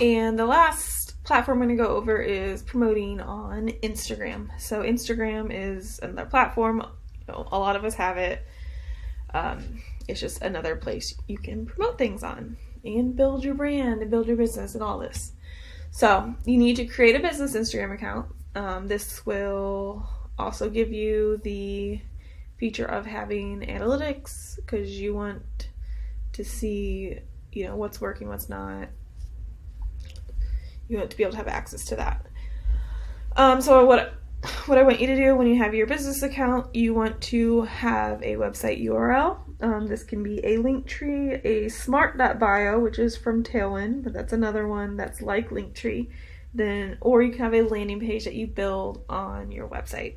And the last platform I'm going to go over is promoting on Instagram. So Instagram is another platform. A lot of us have it. It's just another place you can promote things on and build your brand and build your business and all this. So you need to create a business Instagram account. This will also give you the feature of having analytics, because you want to see, what's working, what's not. You want to be able to have access to that. So what I want you to do when you have your business account, you want to have a website URL. This can be a Linktree, a smart.bio, which is from Tailwind, but that's another one that's like Linktree. Or you can have a landing page that you build on your website.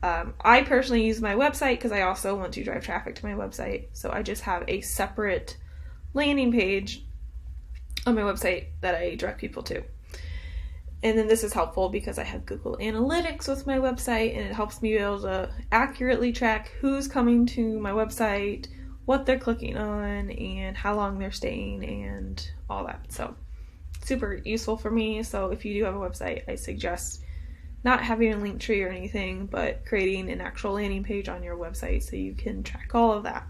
I personally use my website because I also want to drive traffic to my website. So I just have a separate landing page on my website that I direct people to. And then this is helpful because I have Google Analytics with my website, and it helps me be able to accurately track who's coming to my website, what they're clicking on, and how long they're staying, and all that. So super useful for me. So if you do have a website, I suggest not having a Linktree or anything, but creating an actual landing page on your website so you can track all of that.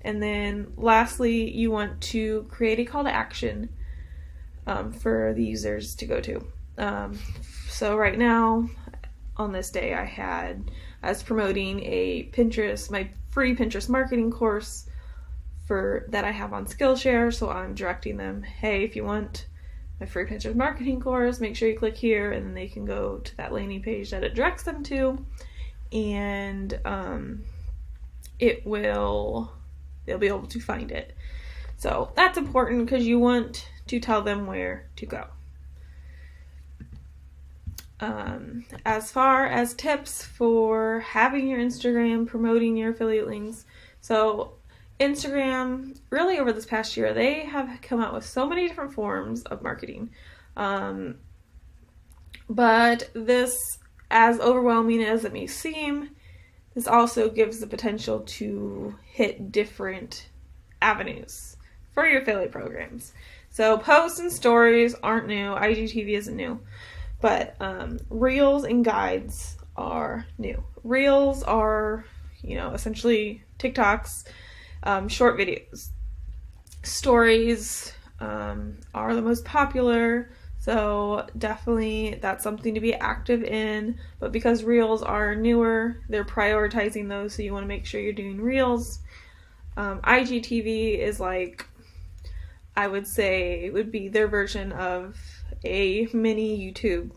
And then lastly, you want to create a call to action for the users to go to. So right now, on this day, I was promoting my free Pinterest marketing course that I have on Skillshare. So I'm directing them, hey, if you want my free Pinterest marketing course, make sure you click here, and then they can go to that landing page that it directs them to, and they'll be able to find it. So that's important because you want to tell them where to go. As far as tips for having your Instagram, promoting your affiliate links, so Instagram, really over this past year, they have come out with so many different forms of marketing. But this, as overwhelming as it may seem, this also gives the potential to hit different avenues for your affiliate programs. So posts and stories aren't new. IGTV isn't new. But Reels and guides are new. Reels are, essentially TikToks, short videos. Stories are the most popular, so definitely that's something to be active in. But because Reels are newer, they're prioritizing those, so you want to make sure you're doing Reels. IGTV is I would say it would be their version of a mini YouTube.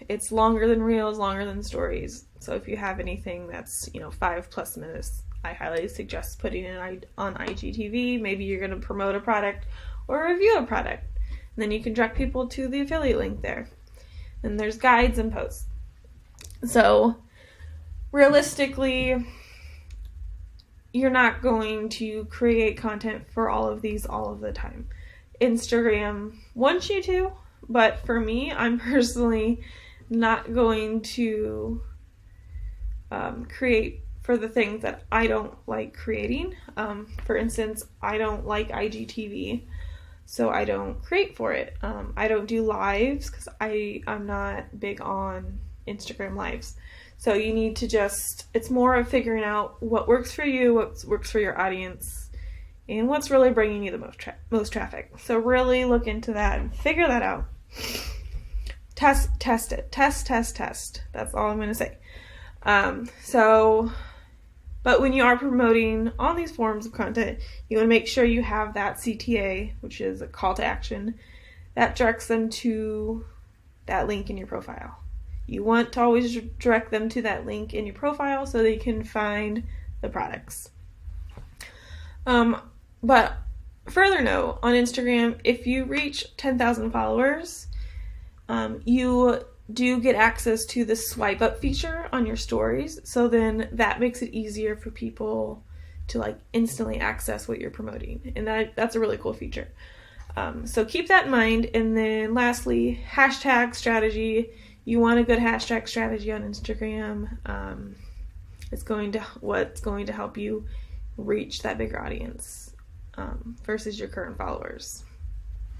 It's longer than Reels, longer than Stories. So if you have anything that's 5+ minutes, I highly suggest putting it on IGTV. Maybe you're going to promote a product or review a product, and then you can direct people to the affiliate link there. And there's guides and posts. So realistically, you're not going to create content for all of these all of the time. Instagram wants you to, but for me, I'm personally not going to create for the things that I don't like creating. For instance, I don't like IGTV, so I don't create for it. I don't do lives because I'm not big on Instagram lives. So you need to it's more of figuring out what works for you, what works for your audience, and what's really bringing you the most traffic. So really look into that and figure that out. Test it. Test. That's all I'm going to say. But when you are promoting all these forms of content, you want to make sure you have that CTA, which is a call to action, that directs them to that link in your profile. You want to always direct them to that link in your profile so they can find the products. But further note, on Instagram, if you reach 10,000 followers, you do get access to the swipe up feature on your stories. So then that makes it easier for people to instantly access what you're promoting. And that's a really cool feature. So keep that in mind. And then lastly, hashtag strategy. You want a good hashtag strategy on Instagram. It's going to help you reach that bigger audience versus your current followers.